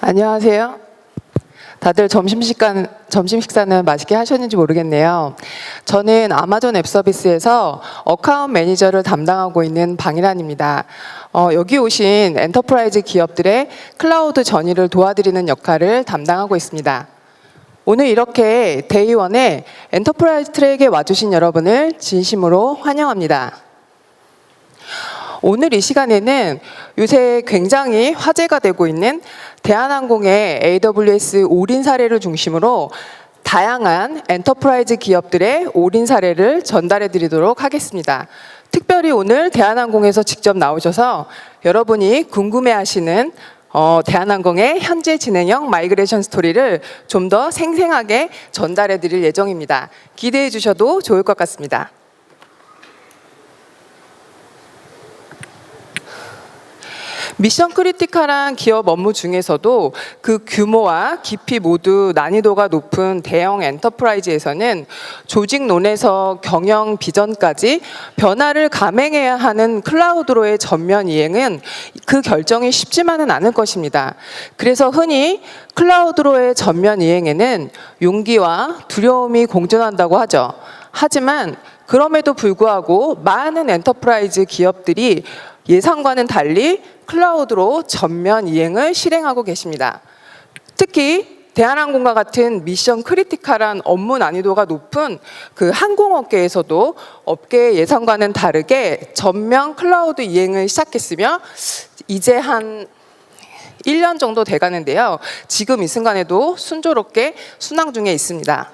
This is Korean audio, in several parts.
안녕하세요. 다들 점심 식사는 맛있게 하셨는지 모르겠네요. 저는 아마존 앱 서비스에서 어카운트 매니저를 담당하고 있는 방일환입니다. 여기 오신 엔터프라이즈 기업들의 클라우드 전이를 도와드리는 역할을 담당하고 있습니다. 오늘 이렇게 데이원에 엔터프라이즈 트랙에 와주신 여러분을 진심으로 환영합니다. 오늘 이 시간에는 요새 굉장히 화제가 되고 있는 대한항공의 AWS 올인 사례를 중심으로 다양한 엔터프라이즈 기업들의 올인 사례를 전달해 드리도록 하겠습니다. 특별히 오늘 대한항공에서 직접 나오셔서 여러분이 궁금해하시는 대한항공의 현재 진행형 마이그레이션 스토리를 좀 더 생생하게 전달해 드릴 예정입니다. 기대해 주셔도 좋을 것 같습니다. 미션 크리티컬한 기업 업무 중에서도 그 규모와 깊이 모두 난이도가 높은 대형 엔터프라이즈에서는 조직론에서 경영 비전까지 변화를 감행해야 하는 클라우드로의 전면 이행은 그 결정이 쉽지만은 않을 것입니다. 그래서 흔히 클라우드로의 전면 이행에는 용기와 두려움이 공존한다고 하죠. 하지만 그럼에도 불구하고 많은 엔터프라이즈 기업들이 예상과는 달리 클라우드로 전면 이행을 실행하고 계십니다. 특히 대한항공과 같은 미션 크리티컬한 업무 난이도가 높은 그 항공업계에서도 업계의 예상과는 다르게 전면 클라우드 이행을 시작했으며 이제 한 1년 정도 돼가는데요. 지금 이 순간에도 순조롭게 순항 중에 있습니다.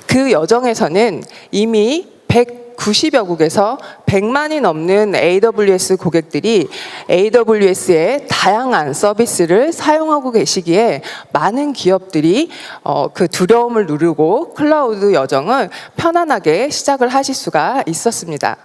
그 여정에서는 이미 190여국에서 100만이 넘는 AWS 고객들이 AWS의 다양한 서비스를 사용하고 계시기에 많은 기업들이 그 두려움을 누르고 클라우드 여정을 편안하게 시작을 하실 수가 있었습니다.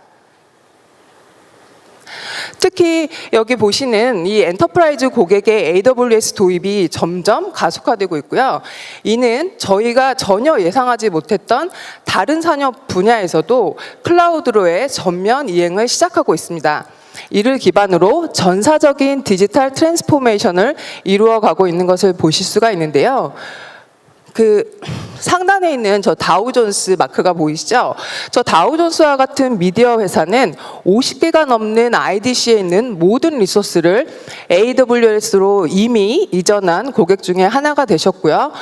특히 여기 보시는 이 엔터프라이즈 고객의 AWS 도입이 점점 가속화되고 있고요. 이는 저희가 전혀 예상하지 못했던 다른 산업 분야에서도 클라우드로의 전면 이행을 시작하고 있습니다. 이를 기반으로 전사적인 디지털 트랜스포메이션을 이루어가고 있는 것을 보실 수가 있는데요. 그 상단에 있는 저 다우존스 마크가 보이시죠? 저 다우존스와 같은 미디어 회사는 50개가 넘는 IDC에 있는 모든 리소스를 AWS로 이미 이전한 고객 중에 하나가 되셨고요.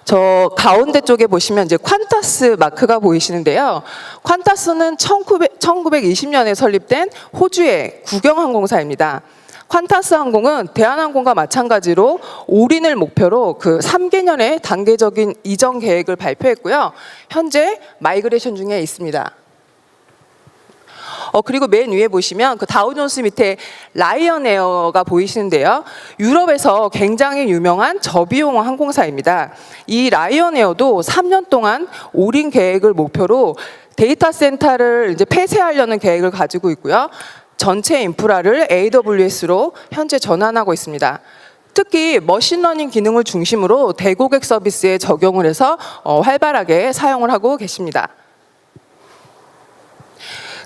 저 가운데 쪽에 보시면 이제 퀀타스 마크가 보이시는데요. 퀀타스는 1920년에 설립된 호주의 국영항공사입니다. 퀀타스 항공은 대한항공과 마찬가지로 올인을 목표로 그 3개년의 단계적인 이전 계획을 발표했고요. 현재 마이그레이션 중에 있습니다. 그리고 맨 위에 보시면 그 다우존스 밑에 라이언에어가 보이시는데요. 유럽에서 굉장히 유명한 저비용 항공사입니다. 이 라이언에어도 3년 동안 올인 계획을 목표로 데이터 센터를 이제 폐쇄하려는 계획을 가지고 있고요. 전체 인프라를 AWS로 현재 전환하고 있습니다. 특히 머신러닝 기능을 중심으로 대고객 서비스에 적용을 해서 활발하게 사용을 하고 계십니다.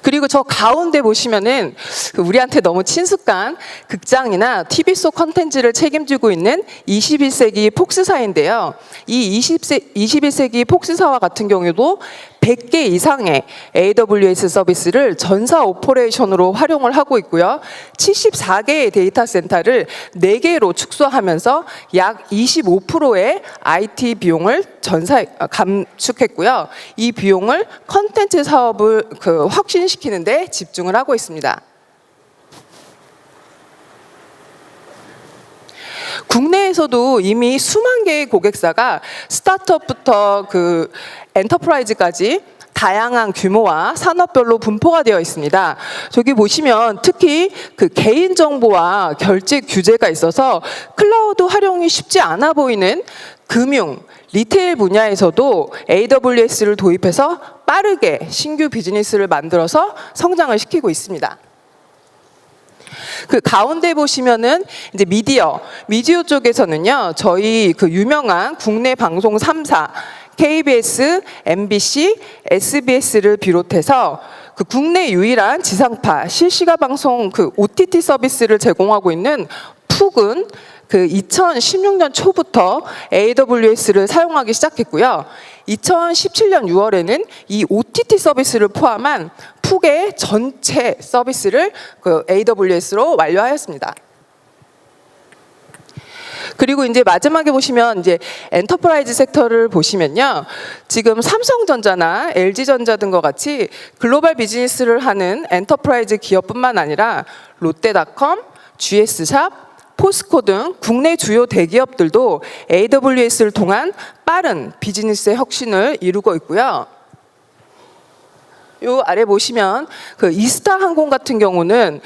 그리고 저 가운데 보시면은 우리한테 너무 친숙한 극장이나 TV 속 컨텐츠를 책임지고 있는 21세기 폭스사인데요. 이 21세기 폭스사와 같은 경우도 100개 이상의 AWS 서비스를 전사 오퍼레이션으로 활용을 하고 있고요. 74개의 데이터 센터를 4개로 축소하면서 약 25%의 IT 비용을 감축했고요. 이 비용을 컨텐츠 사업을 혁신시키는 데 집중을 하고 있습니다. 국내에서도 이미 수만 개의 고객사가 스타트업부터 그 엔터프라이즈까지 다양한 규모와 산업별로 분포가 되어 있습니다. 저기 보시면 특히 그 개인정보와 결제 규제가 있어서 클라우드 활용이 쉽지 않아 보이는 금융, 리테일 분야에서도 AWS를 도입해서 빠르게 신규 비즈니스를 만들어서 성장을 시키고 있습니다. 그 가운데 보시면은 이제 미디어 쪽에서는요, 저희 그 유명한 국내 방송 3사 KBS, MBC, SBS를 비롯해서 그 국내 유일한 지상파 실시간 방송 그 OTT 서비스를 제공하고 있는 푹은 그 2016년 초부터 AWS를 사용하기 시작했고요. 2017년 6월에는 이 OTT 서비스를 포함한 푹의 전체 서비스를 그 AWS로 완료하였습니다. 그리고 이제 마지막에 보시면 이제 엔터프라이즈 섹터를 보시면요. 지금 삼성전자나 LG전자 등과 같이 글로벌 비즈니스를 하는 엔터프라이즈 기업뿐만 아니라 롯데닷컴, GS샵, 포스코 등 국내 주요 대기업들도 AWS를 통한 빠른 비즈니스의 혁신을 이루고 있고요. 요 아래 보시면 그 이스타 항공 같은 경우는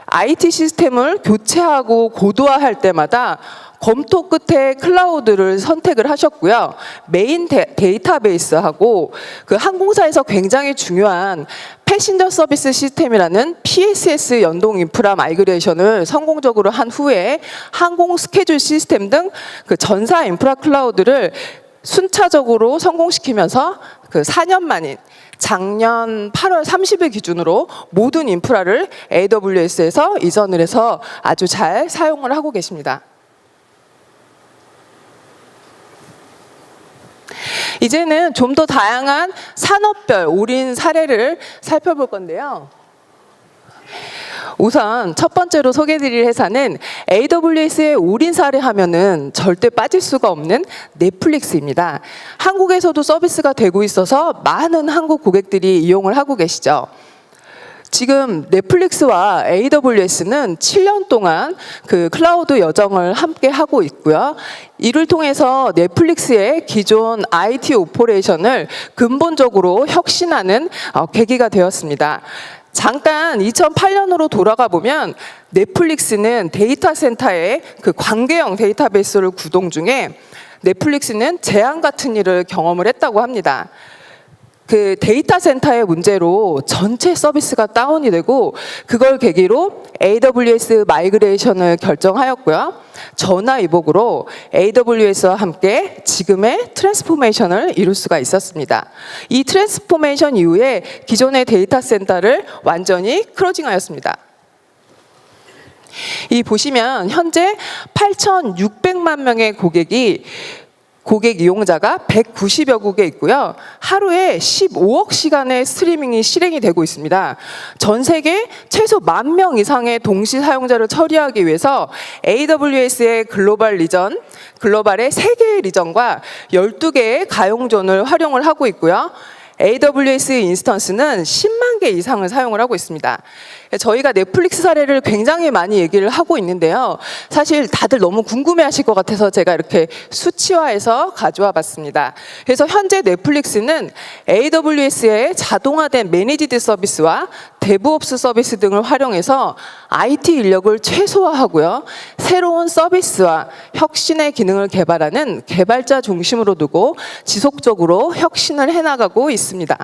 IT 시스템을 교체하고 고도화할 때마다 검토 끝에 클라우드를 선택을 하셨고요. 메인 데이터베이스하고 그 항공사에서 굉장히 중요한 패신저 서비스 시스템이라는 PSS 연동 인프라 마이그레이션을 성공적으로 한 후에 항공 스케줄 시스템 등 그 전사 인프라 클라우드를 순차적으로 성공시키면서 그 4년 만인 작년 8월 30일 기준으로 모든 인프라를 AWS에서 이전을 해서 아주 잘 사용을 하고 계십니다. 이제는 좀 더 다양한 산업별 올인 사례를 살펴볼 건데요. 우선 첫 번째로 소개해드릴 회사는 AWS의 올인 사례 하면은 절대 빠질 수가 없는 넷플릭스입니다. 한국에서도 서비스가 되고 있어서 많은 한국 고객들이 이용을 하고 계시죠. 지금 넷플릭스와 AWS는 7년 동안 그 클라우드 여정을 함께 하고 있고요. 이를 통해서 넷플릭스의 기존 IT 오퍼레이션을 근본적으로 혁신하는 계기가 되었습니다. 잠깐 2008년으로 돌아가 보면 넷플릭스는 데이터 센터에 그 관계형 데이터베이스를 구동 중에 넷플릭스는 재앙 같은 일을 경험을 했다고 합니다. 그 데이터 센터의 문제로 전체 서비스가 다운이 되고 그걸 계기로 AWS 마이그레이션을 결정하였고요. 전화위복으로 AWS와 함께 지금의 트랜스포메이션을 이룰 수가 있었습니다. 이 트랜스포메이션 이후에 기존의 데이터 센터를 완전히 클로징하였습니다. 이 보시면 현재 8,600만 명의 고객 이용자가 190여 국에 있고요. 하루에 15억 시간의 스트리밍이 실행이 되고 있습니다. 전 세계 최소 10,000명 이상의 동시 사용자를 처리하기 위해서 AWS의 글로벌의 3개의 리전과 12개의 가용존을 활용을 하고 있고요. AWS 인스턴스는 10만 개 이상을 사용을 하고 있습니다. 저희가 넷플릭스 사례를 굉장히 많이 얘기를 하고 있는데요. 사실 다들 너무 궁금해하실 것 같아서 제가 이렇게 수치화해서 가져와 봤습니다. 그래서 현재 넷플릭스는 AWS의 자동화된 매니지드 서비스와 데브옵스 서비스 등을 활용해서 IT 인력을 최소화하고요. 새로운 서비스와 혁신의 기능을 개발하는 개발자 중심으로 두고 지속적으로 혁신을 해나가고 있습니다.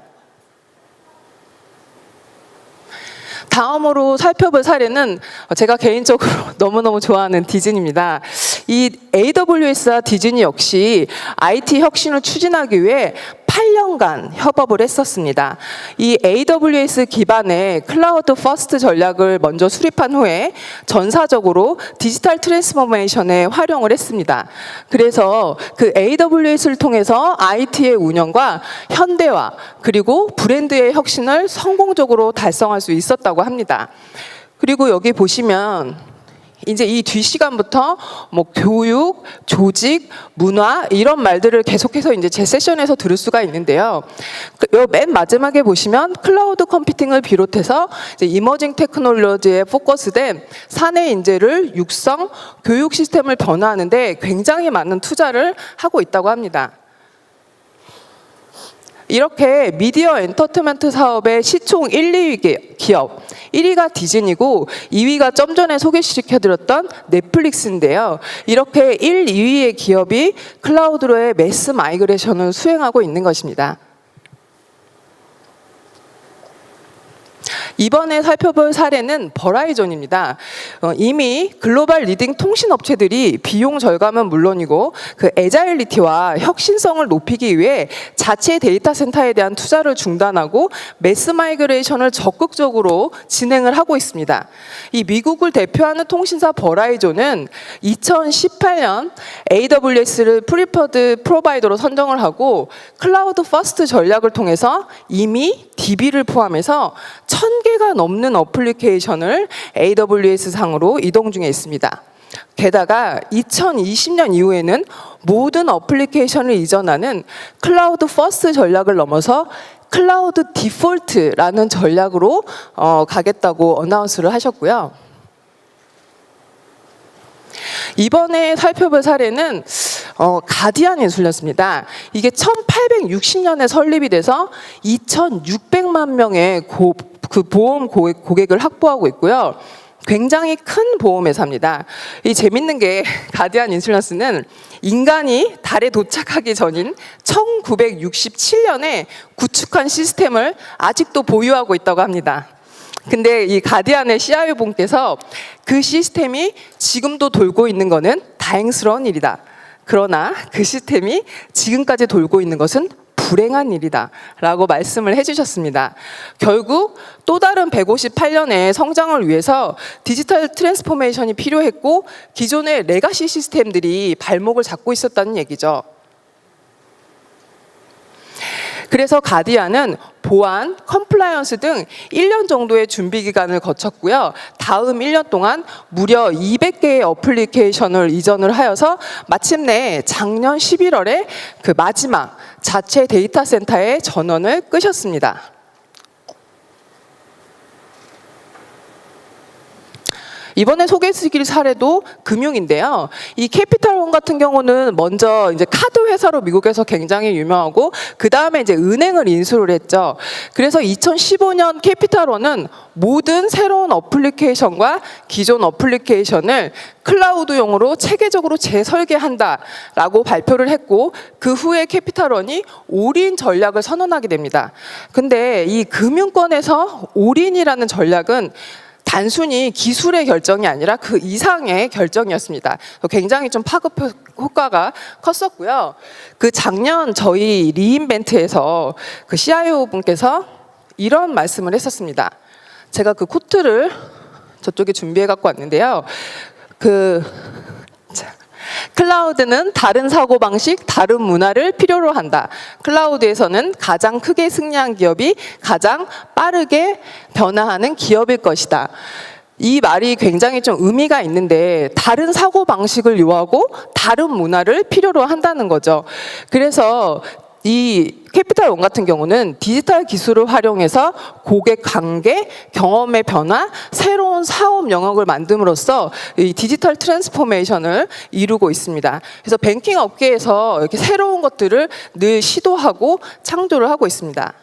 다음으로 살펴볼 사례는 제가 개인적으로 너무너무 좋아하는 디즈니입니다. 이 AWS와 디즈니 역시 IT 혁신을 추진하기 위해 8년간 협업을 했었습니다. 이 AWS 기반의 클라우드 퍼스트 전략을 먼저 수립한 후에 전사적으로 디지털 트랜스포메이션에 활용을 했습니다. 그래서 그 AWS를 통해서 IT의 운영과 현대화 그리고 브랜드의 혁신을 성공적으로 달성할 수 있었다고 합니다. 그리고 여기 보시면 이제 이 뒷시간부터 뭐 교육, 조직, 문화 이런 말들을 계속해서 이제 제 세션에서 들을 수가 있는데요. 맨 마지막에 보시면 클라우드 컴퓨팅을 비롯해서 이제 이머징 테크놀로지에 포커스된 사내 인재를 육성, 교육 시스템을 변화하는 데 굉장히 많은 투자를 하고 있다고 합니다. 이렇게 미디어 엔터테인먼트 사업의 시총 1, 2위 기업 1위가 디즈니고 2위가 좀 전에 소개시켜드렸던 넷플릭스인데요. 이렇게 1, 2위의 기업이 클라우드로의 매스 마이그레이션을 수행하고 있는 것입니다. 이번에 살펴볼 사례는 버라이전입니다. 이미 글로벌 리딩 통신 업체들이 비용 절감은 물론이고 그 애자일리티와 혁신성을 높이기 위해 자체 데이터 센터에 대한 투자를 중단하고 매스 마이그레이션을 적극적으로 진행을 하고 있습니다. 이 미국을 대표하는 통신사 버라이전은 2018년 AWS를 프리퍼드 프로바이더로 선정을 하고 클라우드 퍼스트 전략을 통해서 이미 DB를 포함해서 1000개가 넘는 어플리케이션을 AWS 상으로 이동 중에 있습니다. 게다가 2020년 이후에는 모든 어플리케이션을 이전하는 클라우드 퍼스트 전략을 넘어서 클라우드 디폴트라는 전략으로 가겠다고 어나운스를 하셨고요. 이번에 살펴볼 사례는 가디안 인슐런스입니다. 이게 1860년에 설립이 돼서 2,600만 명의 그 보험 고객을 확보하고 있고요. 굉장히 큰 보험회사입니다. 이 재밌는 게 가디안 인슐런스는 인간이 달에 도착하기 전인 1967년에 구축한 시스템을 아직도 보유하고 있다고 합니다. 근데 이 가디안의 CIO 분께서 그 시스템이 지금도 돌고 있는 것은 다행스러운 일이다. 그러나 그 시스템이 지금까지 돌고 있는 것은 불행한 일이다 라고 말씀을 해주셨습니다. 결국 또 다른 158년의 성장을 위해서 디지털 트랜스포메이션이 필요했고 기존의 레가시 시스템들이 발목을 잡고 있었다는 얘기죠. 그래서 가디안은 보안, 컴플라이언스 등 1년 정도의 준비 기간을 거쳤고요. 다음 1년 동안 무려 200개의 어플리케이션을 이전을 하여서 마침내 작년 11월에 그 마지막 자체 데이터 센터의 전원을 끄셨습니다. 이번에 소개해드릴 사례도 금융인데요. 이 캐피탈원 같은 경우는 먼저 이제 카드 회사로 미국에서 굉장히 유명하고 그 다음에 이제 은행을 인수를 했죠. 그래서 2015년 캐피탈원은 모든 새로운 어플리케이션과 기존 어플리케이션을 클라우드용으로 체계적으로 재설계한다라고 발표를 했고 그 후에 캐피탈원이 올인 전략을 선언하게 됩니다. 근데 이 금융권에서 올인이라는 전략은 단순히 기술의 결정이 아니라 그 이상의 결정이었습니다. 굉장히 좀 파급 효과가 컸었고요. 그 작년 저희 리인벤트에서 그 CIO 분께서 이런 말씀을 했었습니다. 제가 그 코트를 저쪽에 준비해 갖고 왔는데요. 클라우드는 다른 사고방식, 다른 문화를 필요로 한다. 클라우드에서는 가장 크게 승리한 기업이 가장 빠르게 변화하는 기업일 것이다. 이 말이 굉장히 좀 의미가 있는데 다른 사고방식을 요하고 다른 문화를 필요로 한다는 거죠. 그래서 이 캐피탈원 같은 경우는 디지털 기술을 활용해서 고객 관계, 경험의 변화, 새로운 사업 영역을 만듦으로써 이 디지털 트랜스포메이션을 이루고 있습니다. 그래서 뱅킹 업계에서 이렇게 새로운 것들을 늘 시도하고 창조를 하고 있습니다.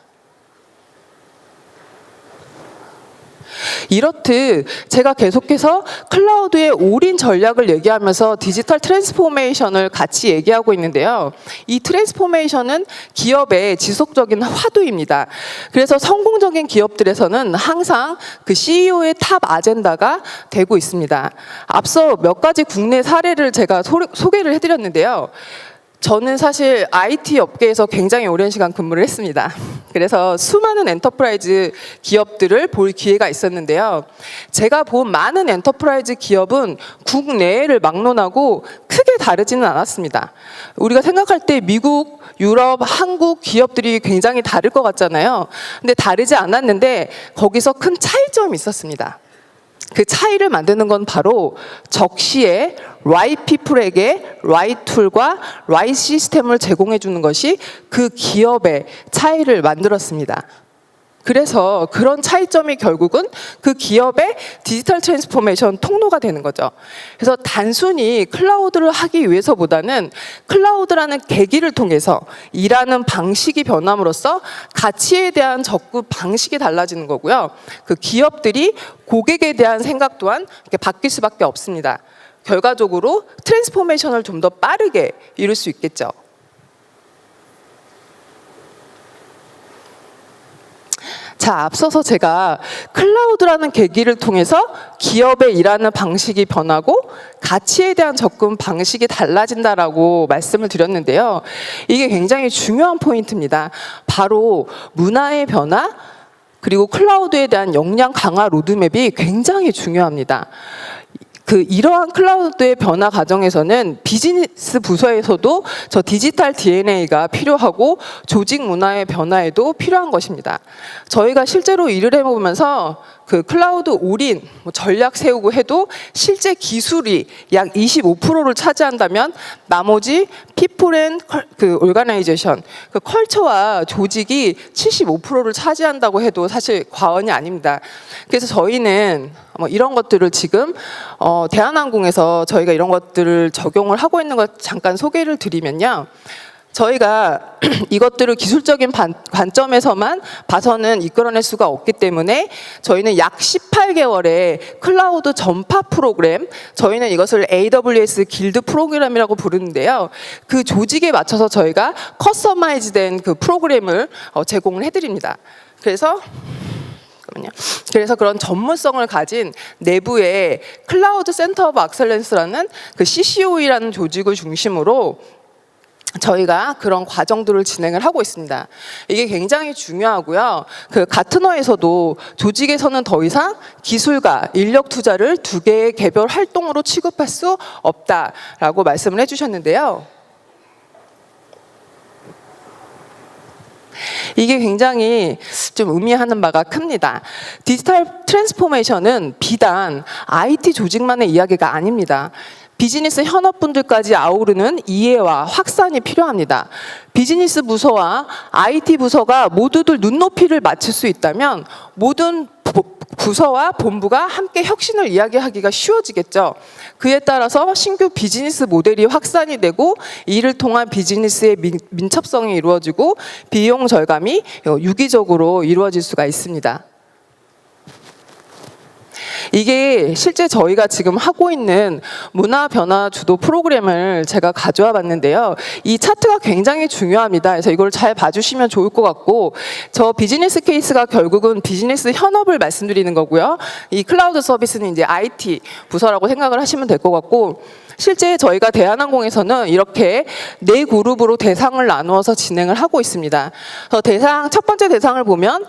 이렇듯 제가 계속해서 클라우드의 올인 전략을 얘기하면서 디지털 트랜스포메이션을 같이 얘기하고 있는데요. 이 트랜스포메이션은 기업의 지속적인 화두입니다. 그래서 성공적인 기업들에서는 항상 그 CEO의 탑 아젠다가 되고 있습니다. 앞서 몇 가지 국내 사례를 제가 소개를 해드렸는데요. 저는 사실 IT 업계에서 굉장히 오랜 시간 근무를 했습니다. 그래서 수많은 엔터프라이즈 기업들을 볼 기회가 있었는데요. 제가 본 많은 엔터프라이즈 기업은 국내를 막론하고 크게 다르지는 않았습니다. 우리가 생각할 때 미국, 유럽, 한국 기업들이 굉장히 다를 것 같잖아요. 근데 다르지 않았는데 거기서 큰 차이점이 있었습니다. 그 차이를 만드는 건 바로 적시에 right people에게 right tool과 right 시스템을 제공해 주는 것이 그 기업의 차이를 만들었습니다. 그래서 그런 차이점이 결국은 그 기업의 디지털 트랜스포메이션 통로가 되는 거죠. 그래서 단순히 클라우드를 하기 위해서보다는 클라우드라는 계기를 통해서 일하는 방식이 변함으로써 가치에 대한 접근 방식이 달라지는 거고요. 그 기업들이 고객에 대한 생각 또한 이렇게 바뀔 수밖에 없습니다. 결과적으로 트랜스포메이션을 좀 더 빠르게 이룰 수 있겠죠. 자, 앞서서 제가 클라우드라는 계기를 통해서 기업의 일하는 방식이 변하고 가치에 대한 접근 방식이 달라진다라고 말씀을 드렸는데요. 이게 굉장히 중요한 포인트입니다. 바로 문화의 변화, 그리고 클라우드에 대한 역량 강화 로드맵이 굉장히 중요합니다. 이러한 클라우드의 변화 과정에서는 비즈니스 부서에서도 저 디지털 DNA가 필요하고 조직 문화의 변화에도 필요한 것입니다. 저희가 실제로 일을 해보면서 클라우드 올인 전략 세우고 해도 실제 기술이 약 25%를 차지한다면 나머지 people and organization, 컬처와 조직이 75%를 차지한다고 해도 사실 과언이 아닙니다. 그래서 저희는 이런 것들을 지금 대한항공에서 저희가 이런 것들을 적용을 하고 있는 것 잠깐 소개를 드리면요. 저희가 이것들을 기술적인 관점에서만 봐서는 이끌어낼 수가 없기 때문에 저희는 약 18개월의 클라우드 전파 프로그램, 저희는 이것을 AWS 길드 프로그램이라고 부르는데요. 그 조직에 맞춰서 저희가 커스터마이즈된 그 프로그램을 제공을 해드립니다. 그래서 그런 전문성을 가진 내부의 클라우드 센터 오브 엑셀런스라는 CCOE라는 조직을 중심으로 저희가 그런 과정들을 진행을 하고 있습니다. 이게 굉장히 중요하고요. 가트너에서도 조직에서는 더 이상 기술과 인력 투자를 두 개의 개별 활동으로 취급할 수 없다라고 말씀을 해주셨는데요. 이게 굉장히 좀 의미하는 바가 큽니다. 디지털 트랜스포메이션은 비단 IT 조직만의 이야기가 아닙니다. 비즈니스 현업분들까지 아우르는 이해와 확산이 필요합니다. 비즈니스 부서와 IT 부서가 모두들 눈높이를 맞출 수 있다면 모든 부서와 본부가 함께 혁신을 이야기하기가 쉬워지겠죠. 그에 따라서 신규 비즈니스 모델이 확산이 되고 이를 통한 비즈니스의 민첩성이 이루어지고 비용 절감이 유기적으로 이루어질 수가 있습니다. 이게 실제 저희가 지금 하고 있는 문화 변화 주도 프로그램을 제가 가져와 봤는데요. 이 차트가 굉장히 중요합니다. 그래서 이걸 잘 봐주시면 좋을 것 같고, 저 비즈니스 케이스가 결국은 비즈니스 현업을 말씀드리는 거고요. 이 클라우드 서비스는 이제 IT 부서라고 생각을 하시면 될 것 같고, 실제 저희가 대한항공에서는 이렇게 4그룹으로 대상을 나누어서 진행을 하고 있습니다. 첫 번째 대상을 보면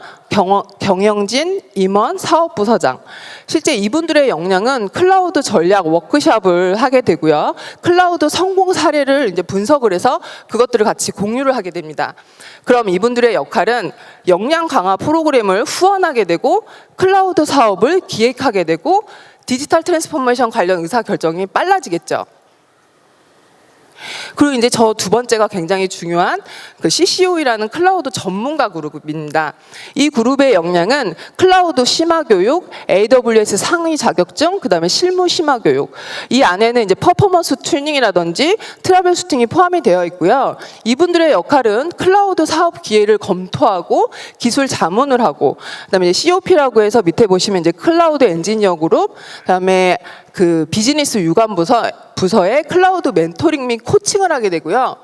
경영진, 임원, 사업부서장. 실제 이분들의 역량은 클라우드 전략 워크숍을 하게 되고요. 클라우드 성공 사례를 이제 분석을 해서 그것들을 같이 공유를 하게 됩니다. 그럼 이분들의 역할은 역량 강화 프로그램을 후원하게 되고 클라우드 사업을 기획하게 되고 디지털 트랜스포메이션 관련 의사결정이 빨라지겠죠. 그리고 이제 저 두 번째가 굉장히 중요한 CCOE라는 클라우드 전문가 그룹입니다. 이 그룹의 역량은 클라우드 심화 교육, AWS 상위 자격증, 그다음에 실무 심화 교육. 이 안에는 이제 퍼포먼스 튜닝이라든지 트러블 슈팅이 포함이 되어 있고요. 이분들의 역할은 클라우드 사업 기회를 검토하고 기술 자문을 하고, 그다음에 이제 COP라고 해서 밑에 보시면 이제 클라우드 엔지니어 그룹, 그다음에 비즈니스 유관 부서의 클라우드 멘토링 및 코칭을 하게 되고요.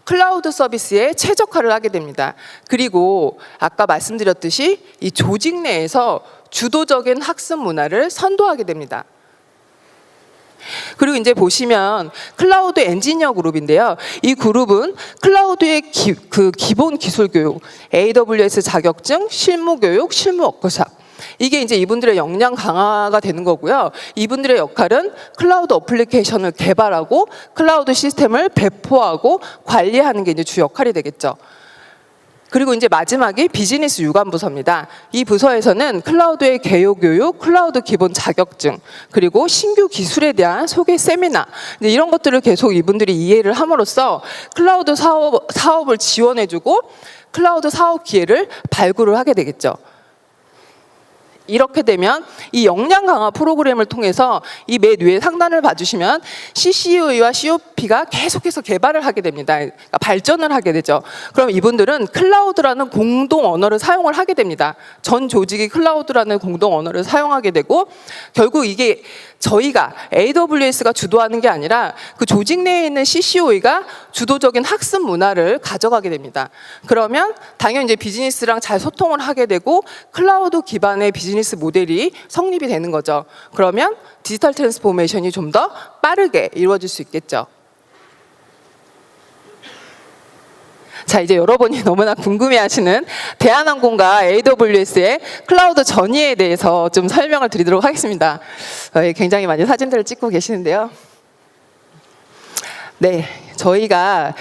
클라우드 서비스에 최적화를 하게 됩니다. 그리고 아까 말씀드렸듯이 이 조직 내에서 주도적인 학습 문화를 선도하게 됩니다. 그리고 이제 보시면 클라우드 엔지니어 그룹인데요. 이 그룹은 클라우드의 기본 기술 교육, AWS 자격증, 실무 교육, 실무 워크숍. 이게 이제 이분들의 역량 강화가 되는 거고요. 이분들의 역할은 클라우드 어플리케이션을 개발하고 클라우드 시스템을 배포하고 관리하는 게 이제 주 역할이 되겠죠. 그리고 이제 마지막이 비즈니스 유관 부서입니다. 이 부서에서는 클라우드의 개요 교육, 클라우드 기본 자격증, 그리고 신규 기술에 대한 소개 세미나, 이런 것들을 계속 이분들이 이해를 함으로써 클라우드 사업을 지원해주고 클라우드 사업 기회를 발굴을 하게 되겠죠. 이렇게 되면 이 역량 강화 프로그램을 통해서 이 맨 위에 상단을 봐주시면 CCOE와 COP가 계속해서 개발을 하게 됩니다. 그러니까 발전을 하게 되죠. 그럼 이분들은 클라우드라는 공동 언어를 사용을 하게 됩니다. 전 조직이 클라우드라는 공동 언어를 사용하게 되고 결국 이게 저희가 AWS가 주도하는 게 아니라 그 조직 내에 있는 CCOE가 주도적인 학습 문화를 가져가게 됩니다. 그러면 당연히 이제 비즈니스랑 잘 소통을 하게 되고 클라우드 기반의 비즈니스 모델이 성립이 되는 거죠. 그러면 디지털 트랜스포메이션이 좀 더 빠르게 이루어질 수 있겠죠. 자, 이제 여러분이 너무나 궁금해하시는 대한항공과 AWS의 클라우드 전이에 대해서 좀 설명을 드리도록 하겠습니다. 굉장히 많이 사진들을 찍고 계시는데요. 네, 저희가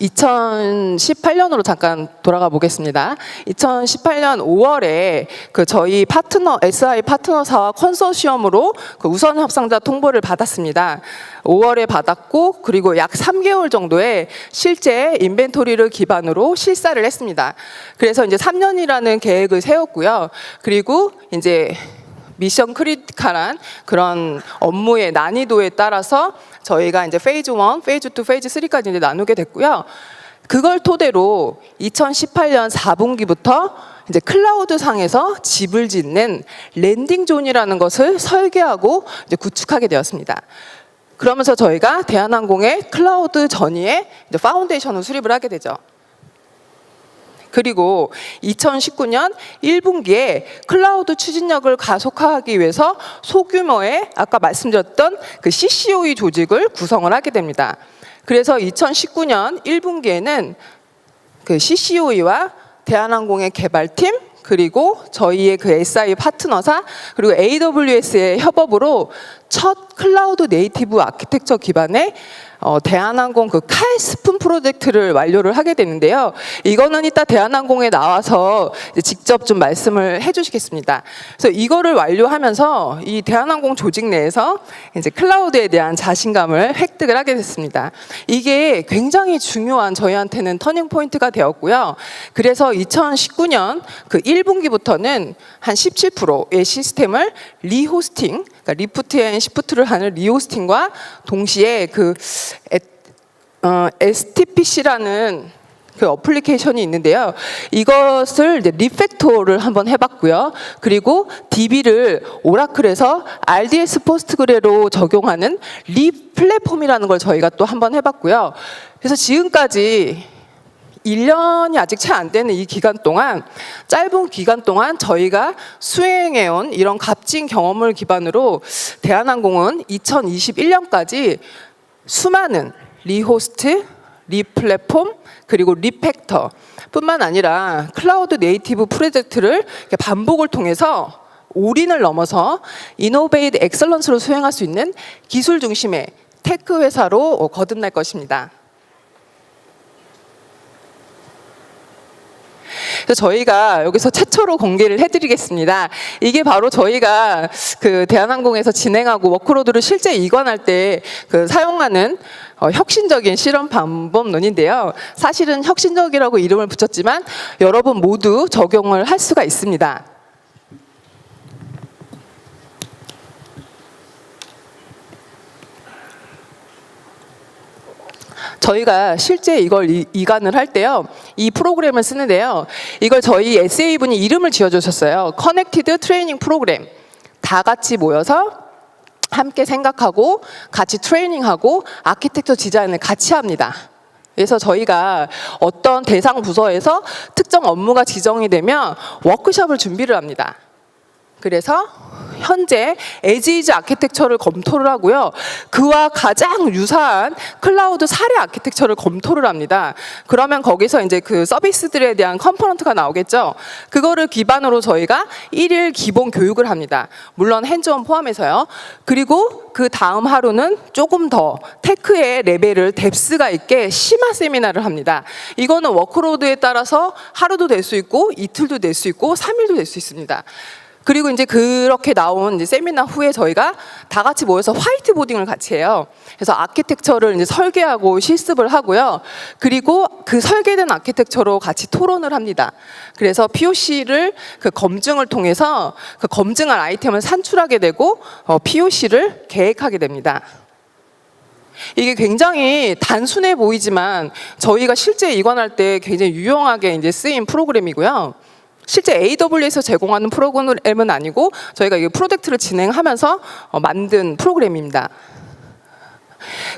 2018년으로 잠깐 돌아가 보겠습니다. 2018년 5월에 그 저희 파트너 SI 파트너사와 컨소시엄으로 그 우선 협상자 통보를 받았습니다. 5월에 받았고 그리고 약 3개월 정도의 실제 인벤토리를 기반으로 실사를 했습니다. 그래서 이제 3년이라는 계획을 세웠고요. 그리고 이제 미션 크리티컬한 그런 업무의 난이도에 따라서 저희가 이제 페이즈 1, 페이즈 2, 페이즈 3까지 이제 나누게 됐고요. 그걸 토대로 2018년 4분기부터 이제 클라우드 상에서 집을 짓는 랜딩 존이라는 것을 설계하고 이제 구축하게 되었습니다. 그러면서 저희가 대한항공의 클라우드 전이에 이제 파운데이션을 수립을 하게 되죠. 그리고 2019년 1분기에 클라우드 추진력을 가속화하기 위해서 소규모의 아까 말씀드렸던 그 CCOE 조직을 구성을 하게 됩니다. 그래서 2019년 1분기에는 그 CCOE와 대한항공의 개발팀 그리고 저희의 그 SI 파트너사 그리고 AWS의 협업으로 첫 클라우드 네이티브 아키텍처 기반의 대한항공 그 칼스푼 프로젝트를 완료를 하게 되는데요. 이거는 이따 대한항공에 나와서 이제 직접 좀 말씀을 해주시겠습니다. 그래서 이거를 완료하면서 이 대한항공 조직 내에서 이제 클라우드에 대한 자신감을 획득을 하게 됐습니다. 이게 굉장히 중요한 저희한테는 터닝 포인트가 되었고요. 그래서 2019년 그 1분기부터는 한 17%의 시스템을 리호스팅, 그러니까 리프트 앤 시프트를 하는 리호스팅과 동시에 그 STPC라는 그 어플리케이션이 있는데요. 이것을 이제 리팩토를 한번 해봤고요. 그리고 DB를 오라클에서 RDS 포스트그레로 적용하는 리플랫폼이라는 걸 저희가 또 한번 해봤고요. 그래서 지금까지 1년이 아직 채 안 되는 이 기간 동안 짧은 기간 동안 저희가 수행해온 이런 값진 경험을 기반으로 대한항공은 2021년까지 수많은 리호스트, 리플랫폼, 그리고 리팩터 뿐만 아니라 클라우드 네이티브 프로젝트를 반복을 통해서 올인을 넘어서 이노베이트 엑셀런스로 수행할 수 있는 기술 중심의 테크 회사로 거듭날 것입니다. 그래서 저희가 여기서 최초로 공개를 해드리겠습니다. 이게 바로 저희가 그 대한항공에서 진행하고 워크로드를 실제 이관할 때 그 사용하는 혁신적인 실험 방법론인데요. 사실은 혁신적이라고 이름을 붙였지만 여러분 모두 적용을 할 수가 있습니다. 저희가 실제 이걸 이관을 할 때요, 이 프로그램을 쓰는데요, 이걸 저희 SA분이 이름을 지어주셨어요. 커넥티드 트레이닝 프로그램. 다 같이 모여서 함께 생각하고 같이 트레이닝하고 아키텍처 디자인을 같이 합니다. 그래서 저희가 어떤 대상 부서에서 특정 업무가 지정이 되면 워크숍을 준비를 합니다. 그래서 현재 에지이즈 아키텍처를 검토를 하고요. 그와 가장 유사한 클라우드 사례 아키텍처를 검토를 합니다. 그러면 거기서 이제 그 서비스들에 대한 컴포넌트가 나오겠죠. 그거를 기반으로 저희가 1일 기본 교육을 합니다. 물론 핸즈온 포함해서요. 그리고 그 다음 하루는 조금 더 테크의 레벨을 뎁스가 있게 심화 세미나를 합니다. 이거는 워크로드에 따라서 하루도 될 수 있고 이틀도 될 수 있고 3일도 될 수 있습니다. 그리고 이제 그렇게 나온 이제 세미나 후에 저희가 다 같이 모여서 화이트보딩을 같이 해요. 그래서 아키텍처를 이제 설계하고 실습을 하고요. 그리고 그 설계된 아키텍처로 같이 토론을 합니다. 그래서 POC를 그 검증을 통해서 그 검증할 아이템을 산출하게 되고 POC를 계획하게 됩니다. 이게 굉장히 단순해 보이지만 저희가 실제 이관할 때 굉장히 유용하게 이제 쓰인 프로그램이고요. 실제 AWS에서 제공하는 프로그램은 아니고 저희가 이 프로젝트를 진행하면서 만든 프로그램입니다.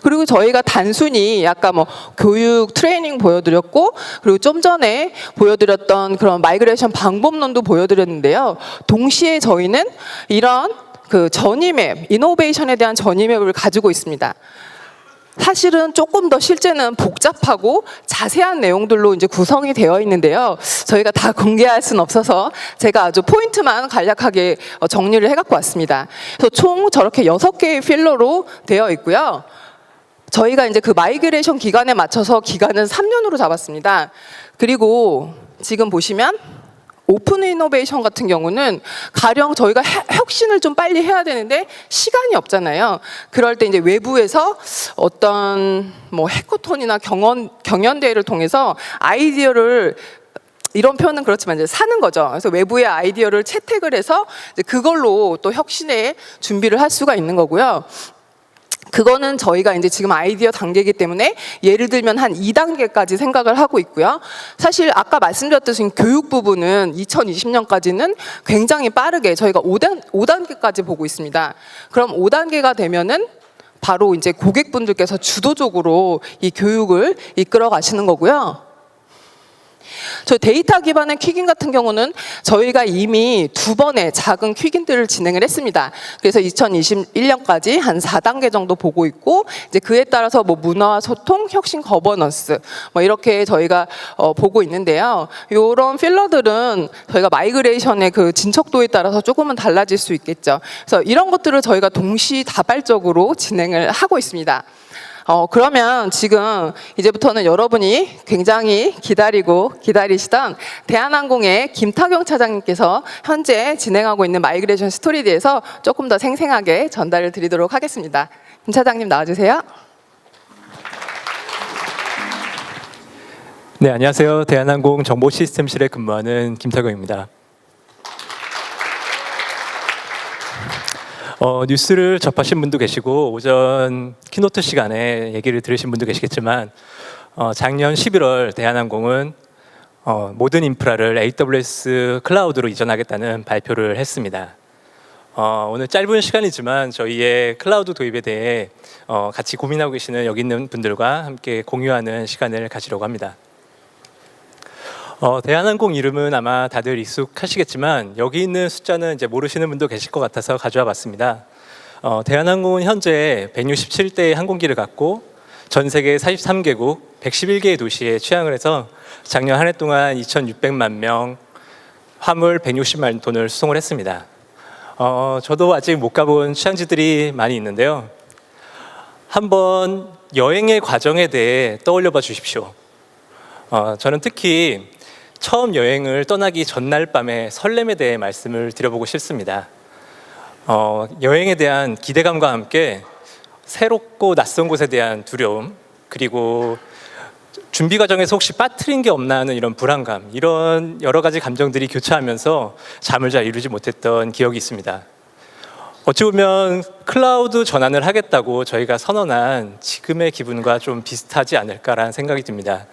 그리고 저희가 단순히 약간 뭐 교육 트레이닝 보여드렸고, 그리고 좀 전에 보여드렸던 그런 마이그레이션 방법론도 보여드렸는데요. 동시에 저희는 이런 그 전이맵, 이노베이션에 대한 전이맵을 가지고 있습니다. 사실은 조금 더 실제는 복잡하고 자세한 내용들로 이제 구성이 되어 있는데요. 저희가 다 공개할 수는 없어서 제가 아주 포인트만 간략하게 정리를 해갖고 왔습니다. 그래서 총 저렇게 6개의 필러로 되어 있고요. 저희가 이제 그 마이그레이션 기간에 맞춰서 기간은 3년으로 잡았습니다. 그리고 지금 보시면 오픈 이노베이션 같은 경우는 가령 저희가 혁신을 좀 빨리 해야 되는데 시간이 없잖아요. 그럴 때 이제 외부에서 어떤 뭐 해커톤이나 경연대회를 통해서 아이디어를, 이런 표현은 그렇지만 이제 사는 거죠. 그래서 외부의 아이디어를 채택을 해서 이제 그걸로 또 혁신의 준비를 할 수가 있는 거고요. 그거는 저희가 이제 지금 아이디어 단계이기 때문에 예를 들면 한 2단계까지 생각을 하고 있고요. 사실 아까 말씀드렸듯이 교육 부분은 2020년까지는 굉장히 빠르게 저희가 5단계까지 보고 있습니다. 그럼 5단계가 되면은 바로 이제 고객분들께서 주도적으로 이 교육을 이끌어 가시는 거고요. 저 데이터 기반의 퀵인 같은 경우는 저희가 이미 2번의 작은 퀵인들을 진행을 했습니다. 그래서 2021년까지 한 4단계 정도 보고 있고, 이제 그에 따라서 뭐 문화와 소통, 혁신, 거버넌스 뭐 이렇게 저희가 보고 있는데요. 이런 필러들은 저희가 마이그레이션의 그 진척도에 따라서 조금은 달라질 수 있겠죠. 그래서 이런 것들을 저희가 동시다발적으로 진행을 하고 있습니다. 그러면 지금 이제부터는 여러분이 굉장히 기다리시던 대한항공의 김탁영 차장님께서 현재 진행하고 있는 마이그레이션 스토리에 대해서 조금 더 생생하게 전달을 드리도록 하겠습니다. 김 차장님 나와주세요. 네, 안녕하세요. 대한항공 정보시스템실에 근무하는 김탁영입니다. 뉴스를 접하신 분도 계시고 오전 키노트 시간에 얘기를 들으신 분도 계시겠지만 작년 11월 대한항공은 모든 인프라를 AWS 클라우드로 이전하겠다는 발표를 했습니다. 오늘 짧은 시간이지만 저희의 클라우드 도입에 대해 같이 고민하고 계시는 여기 있는 분들과 함께 공유하는 시간을 가지려고 합니다. 대한항공 이름은 아마 다들 익숙하시겠지만 여기 있는 숫자는 이제 모르시는 분도 계실 것 같아서 가져와 봤습니다. 대한항공은 현재 167대의 항공기를 갖고 전 세계 43개국 111개의 도시에 취항을 해서 작년 한 해 동안 2,600만 명, 화물 160만 톤을 수송을 했습니다. 저도 아직 못 가본 취항지들이 많이 있는데요. 한번 여행의 과정에 대해 떠올려 봐 주십시오. 저는 특히 처음 여행을 떠나기 전날 밤의 설렘에 대해 말씀을 드려보고 싶습니다. 여행에 대한 기대감과 함께 새롭고 낯선 곳에 대한 두려움, 그리고 준비 과정에서 혹시 빠뜨린 게 없나 하는 이런 불안감, 이런 여러 가지 감정들이 교차하면서 잠을 잘 이루지 못했던 기억이 있습니다. 어찌 보면 클라우드 전환을 하겠다고 저희가 선언한 지금의 기분과 좀 비슷하지 않을까라는 생각이 듭니다.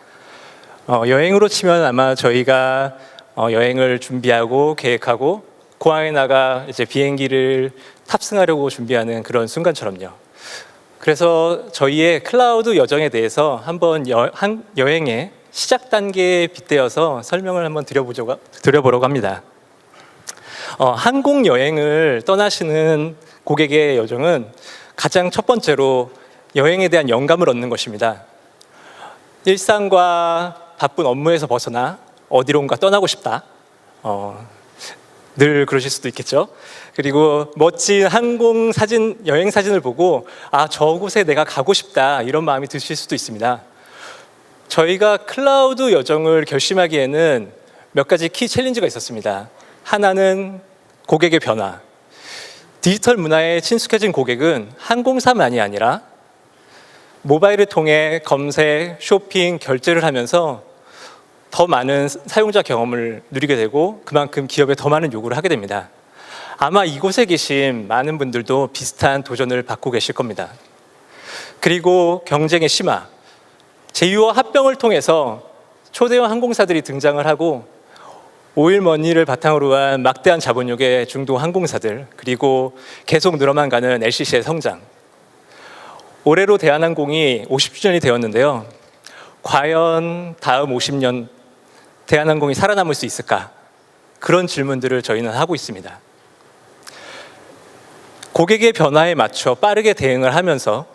여행으로 치면 아마 저희가 여행을 준비하고 계획하고 공항에 나가 이제 비행기를 탑승하려고 준비하는 그런 순간처럼요. 그래서 저희의 클라우드 여정에 대해서 한번 여행의 시작 단계에 빗대어서 설명을 한번 드려보려고 합니다. 항공 여행을 떠나시는 고객의 여정은 가장 첫 번째로 여행에 대한 영감을 얻는 것입니다. 일상과 바쁜 업무에서 벗어나 어디론가 떠나고 싶다. 늘 그러실 수도 있겠죠. 그리고 멋진 항공 사진, 여행 사진을 보고 저곳에 내가 가고 싶다, 이런 마음이 드실 수도 있습니다. 저희가 클라우드 여정을 결심하기에는 몇 가지 키 챌린지가 있었습니다. 하나는 고객의 변화. 디지털 문화에 친숙해진 고객은 항공사만이 아니라 모바일을 통해 검색, 쇼핑, 결제를 하면서 더 많은 사용자 경험을 누리게 되고 그만큼 기업에 더 많은 요구를 하게 됩니다. 아마 이곳에 계신 많은 분들도 비슷한 도전을 받고 계실 겁니다. 그리고 경쟁의 심화, 제휴와 합병을 통해서 초대형 항공사들이 등장을 하고 오일머니를 바탕으로 한 막대한 자본력의 중동 항공사들, 그리고 계속 늘어만 가는 LCC의 성장. 올해로 대한항공이 50주년이 되었는데요. 과연 다음 50년 대한항공이 살아남을 수 있을까? 그런 질문들을 저희는 하고 있습니다. 고객의 변화에 맞춰 빠르게 대응을 하면서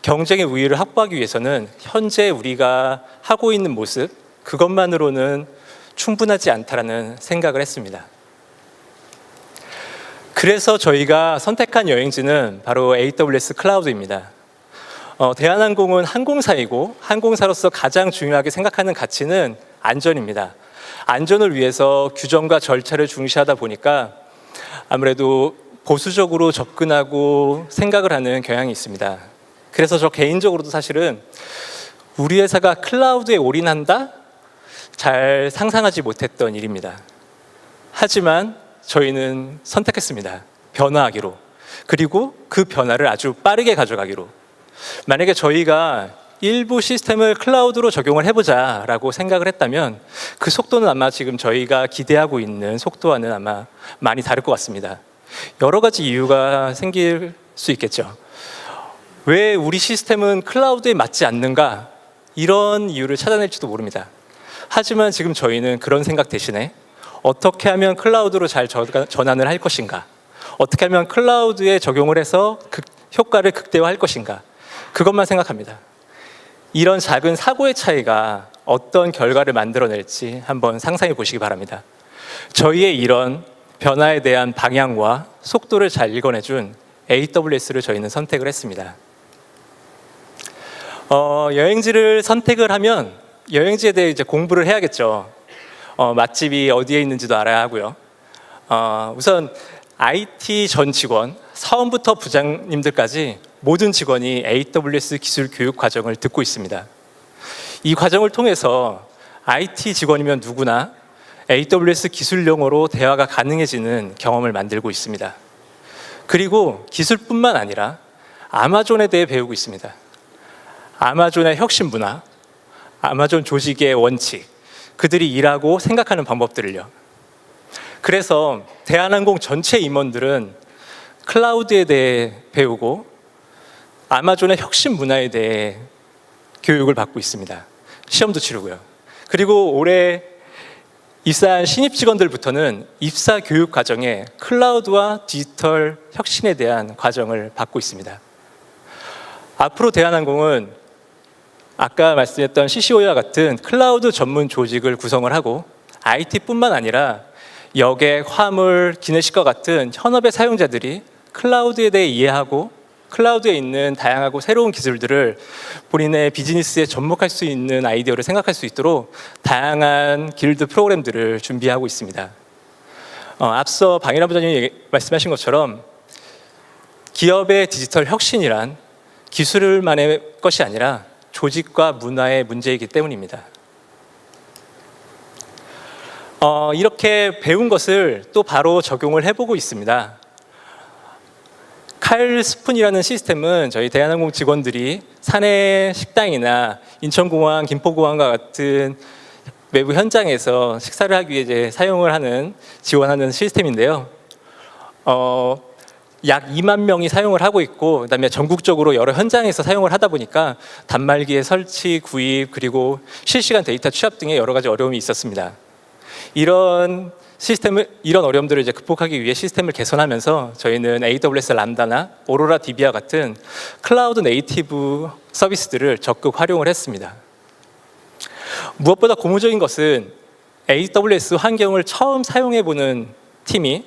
경쟁의 우위를 확보하기 위해서는 현재 우리가 하고 있는 모습, 그것만으로는 충분하지 않다라는 생각을 했습니다. 그래서 저희가 선택한 여행지는 바로 AWS 클라우드입니다. 대한항공은 항공사이고 항공사로서 가장 중요하게 생각하는 가치는 안전입니다. 안전을 위해서 규정과 절차를 중시하다 보니까 아무래도 보수적으로 접근하고 생각을 하는 경향이 있습니다. 그래서 저 개인적으로도 사실은 우리 회사가 클라우드에 올인한다? 잘 상상하지 못했던 일입니다. 하지만 저희는 선택했습니다. 변화하기로. 그리고 그 변화를 아주 빠르게 가져가기로. 만약에 저희가 일부 시스템을 클라우드로 적용을 해보자라고 생각을 했다면 그 속도는 아마 지금 저희가 기대하고 있는 속도와는 아마 많이 다를 것 같습니다. 여러 가지 이유가 생길 수 있겠죠. 왜 우리 시스템은 클라우드에 맞지 않는가? 이런 이유를 찾아낼지도 모릅니다. 하지만 지금 저희는 그런 생각 대신에 어떻게 하면 클라우드로 잘 전환을 할 것인가? 어떻게 하면 클라우드에 적용을 해서 효과를 극대화할 것인가? 그것만 생각합니다. 이런 작은 사고의 차이가 어떤 결과를 만들어낼지 한번 상상해 보시기 바랍니다. 저희의 이런 변화에 대한 방향과 속도를 잘 읽어내준 AWS를 저희는 선택을 했습니다. 여행지를 선택을 하면 여행지에 대해 이제 공부를 해야겠죠. 맛집이 어디에 있는지도 알아야 하고요. 우선 IT 전 직원, 사원부터 부장님들까지 모든 직원이 AWS 기술 교육 과정을 듣고 있습니다. 이 과정을 통해서 IT 직원이면 누구나 AWS 기술 용어로 대화가 가능해지는 경험을 만들고 있습니다. 그리고 기술뿐만 아니라 아마존에 대해 배우고 있습니다. 아마존의 혁신 문화, 아마존 조직의 원칙, 그들이 일하고 생각하는 방법들을요. 그래서 대한항공 전체 임원들은 클라우드에 대해 배우고 아마존의 혁신 문화에 대해 교육을 받고 있습니다. 시험도 치르고요. 그리고 올해 입사한 신입 직원들부터는 입사 교육 과정에 클라우드와 디지털 혁신에 대한 과정을 받고 있습니다. 앞으로 대한항공은 아까 말씀했던 CCO와 같은 클라우드 전문 조직을 구성을 하고 IT뿐만 아니라 여객, 화물, 기내식과 같은 현업의 사용자들이 클라우드에 대해 이해하고 클라우드에 있는 다양하고 새로운 기술들을 본인의 비즈니스에 접목할 수 있는 아이디어를 생각할 수 있도록 다양한 길드 프로그램들을 준비하고 있습니다. 앞서 방일환 부장님이 말씀하신 것처럼 기업의 디지털 혁신이란 기술만의 것이 아니라 조직과 문화의 문제이기 때문입니다. 이렇게 배운 것을 또 바로 적용을 해보고 있습니다. 칼스푼이라는 시스템은 저희 대한항공 직원들이 사내 식당이나 인천공항, 김포공항과 같은 외부 현장에서 식사를 하기 위해 이제 사용을 하는, 지원하는 시스템인데요. 약 2만 명이 사용을 하고 있고, 그다음에 전국적으로 여러 현장에서 사용을 하다 보니까 단말기의 설치, 구입, 그리고 실시간 데이터 취합 등의 여러 가지 어려움이 있었습니다. 이런 어려움들을 이제 극복하기 위해 시스템을 개선하면서 저희는 AWS 람다나 오로라 DB와 같은 클라우드 네이티브 서비스들을 적극 활용을 했습니다. 무엇보다 고무적인 것은 AWS 환경을 처음 사용해보는 팀이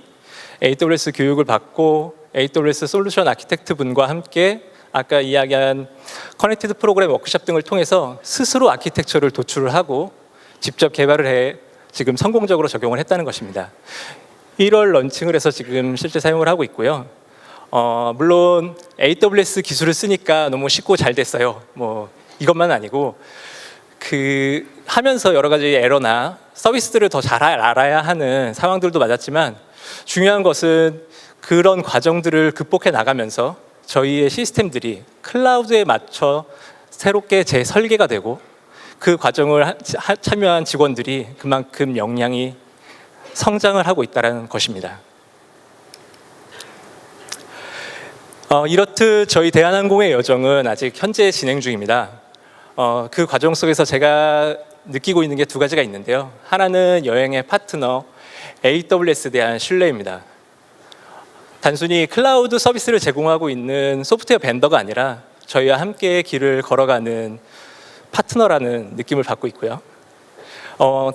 AWS 교육을 받고 AWS 솔루션 아키텍트 분과 함께 아까 이야기한 커넥티드 프로그램 워크숍 등을 통해서 스스로 아키텍처를 도출을 하고 직접 개발을 해 지금 성공적으로 적용을 했다는 것입니다. 1월 런칭을 해서 지금 실제 사용을 하고 있고요. 물론 AWS 기술을 쓰니까 너무 쉽고 잘 됐어요. 뭐 이것만 아니고 하면서 여러 가지 에러나 서비스들을 더 잘 알아야 하는 상황들도 맞았지만 중요한 것은 그런 과정들을 극복해 나가면서 저희의 시스템들이 클라우드에 맞춰 새롭게 재설계가 되고 그 과정을 참여한 직원들이 그만큼 역량이 성장을 하고 있다는 것입니다. 이렇듯 저희 대한항공의 여정은 아직 현재 진행 중입니다. 그 과정 속에서 제가 느끼고 있는 게 두 가지가 있는데요. 하나는 여행의 파트너 AWS에 대한 신뢰입니다. 단순히 클라우드 서비스를 제공하고 있는 소프트웨어 벤더가 아니라 저희와 함께 길을 걸어가는 파트너라는 느낌을 받고 있고요.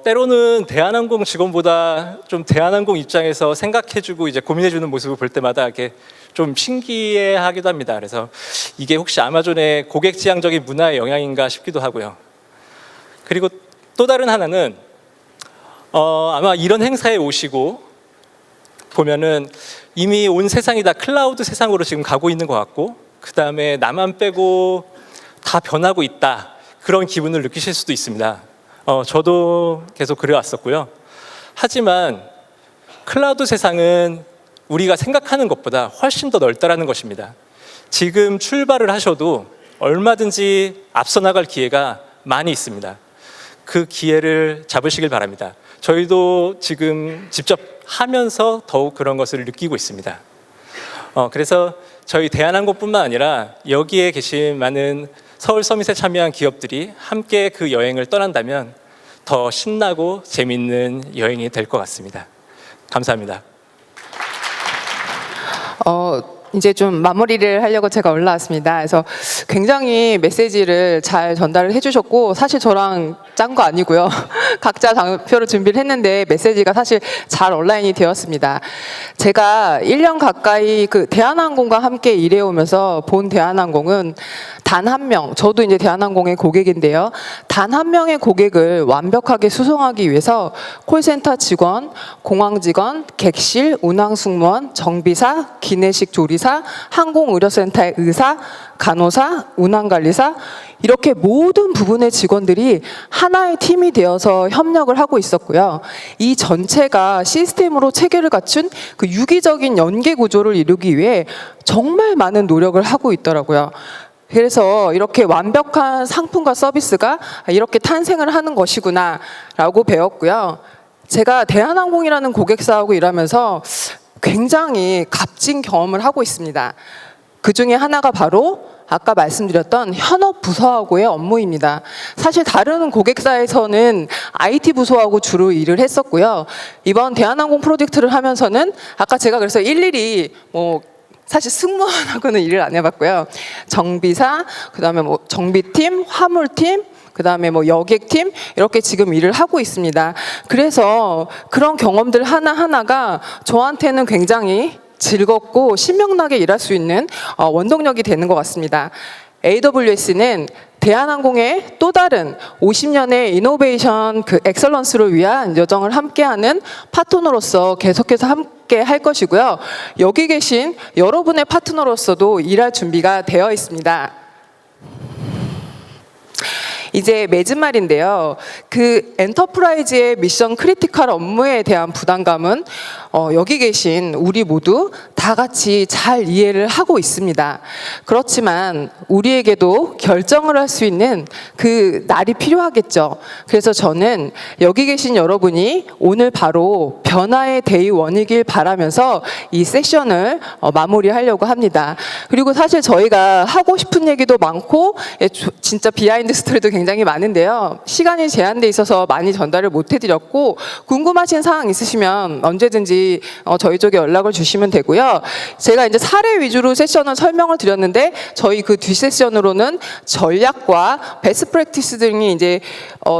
때로는 대한항공 직원보다 좀 대한항공 입장에서 생각해주고 이제 고민해주는 모습을 볼 때마다 이렇게 좀 신기해하기도 합니다. 그래서 이게 혹시 아마존의 고객 지향적인 문화의 영향인가 싶기도 하고요. 그리고 또 다른 하나는 아마 이런 행사에 오시고 보면은 이미 온 세상이 다 클라우드 세상으로 지금 가고 있는 것 같고, 그 다음에 나만 빼고 다 변하고 있다, 그런 기분을 느끼실 수도 있습니다. 저도 계속 그래왔었고요. 하지만 클라우드 세상은 우리가 생각하는 것보다 훨씬 더 넓다라는 것입니다. 지금 출발을 하셔도 얼마든지 앞서 나갈 기회가 많이 있습니다. 그 기회를 잡으시길 바랍니다. 저희도 지금 직접 하면서 더욱 그런 것을 느끼고 있습니다. 그래서 저희 대한항공뿐만 아니라 여기에 계신 많은 서울 서밋에 참여한 기업들이 함께 그 여행을 떠난다면 더 신나고 재밌는 여행이 될 것 같습니다. 감사합니다. 이제 좀 마무리를 하려고 제가 올라왔습니다. 그래서 굉장히 메시지를 잘 전달을 해주셨고, 사실 저랑 짠 거 아니고요. 각자 장표로 준비를 했는데 메시지가 사실 잘 온라인이 되었습니다. 제가 1년 가까이 그 대한항공과 함께 일해오면서 본 대한항공은 단 한 명, 저도 이제 대한항공의 고객인데요. 단 한 명의 고객을 완벽하게 수송하기 위해서 콜센터 직원, 공항 직원, 객실, 운항 승무원, 정비사, 기내식 조리사, 항공의료센터의 의사, 간호사, 운항관리사, 이렇게 모든 부분의 직원들이 하나의 팀이 되어서 협력을 하고 있었고요. 이 전체가 시스템으로 체계를 갖춘 그 유기적인 연계 구조를 이루기 위해 정말 많은 노력을 하고 있더라고요. 그래서 이렇게 완벽한 상품과 서비스가 이렇게 탄생을 하는 것이구나 라고 배웠고요. 제가 대한항공이라는 고객사하고 일하면서 굉장히 값진 경험을 하고 있습니다. 그 중에 하나가 바로 아까 말씀드렸던 현업 부서하고의 업무입니다. 사실 다른 고객사에서는 IT 부서하고 주로 일을 했었고요. 이번 대한항공 프로젝트를 하면서는 아까 제가 그래서 일일이 사실 승무원하고는 일을 안 해봤고요. 정비사, 그다음에 정비팀, 화물팀, 그다음에 여객팀, 이렇게 지금 일을 하고 있습니다. 그래서 그런 경험들 하나하나가 저한테는 굉장히 즐겁고 신명나게 일할 수 있는 원동력이 되는 것 같습니다. AWS는 대한항공의 또 다른 50년의 이노베이션 엑설런스를 위한 여정을 함께하는 파트너로서 계속해서 함께 할 것이고요. 여기 계신 여러분의 파트너로서도 일할 준비가 되어 있습니다. 이제 맺은 말인데요. 그 엔터프라이즈의 미션 크리티컬 업무에 대한 부담감은 여기 계신 우리 모두 다 같이 잘 이해를 하고 있습니다. 그렇지만 우리에게도 결정을 할 수 있는 그 날이 필요하겠죠. 그래서 저는 여기 계신 여러분이 오늘 바로 변화의 데이 원이길 바라면서 이 세션을 마무리하려고 합니다. 그리고 사실 저희가 하고 싶은 얘기도 많고 진짜 비하인드 스토리도 굉장히 많은데요. 시간이 제한돼 있어서 많이 전달을 못 해드렸고, 궁금하신 사항 있으시면 언제든지 저희 쪽에 연락을 주시면 되고요. 제가 이제 사례 위주로 세션을 설명을 드렸는데 저희 그 뒤 세션으로는 전략과 베스트 프랙티스 등이 이제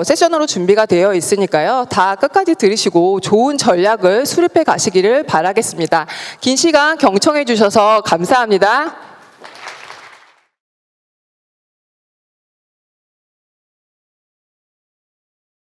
세션으로 준비가 되어 있으니까요. 다 끝까지 들으시고 좋은 전략을 수립해 가시기를 바라겠습니다. 긴 시간 경청해 주셔서 감사합니다.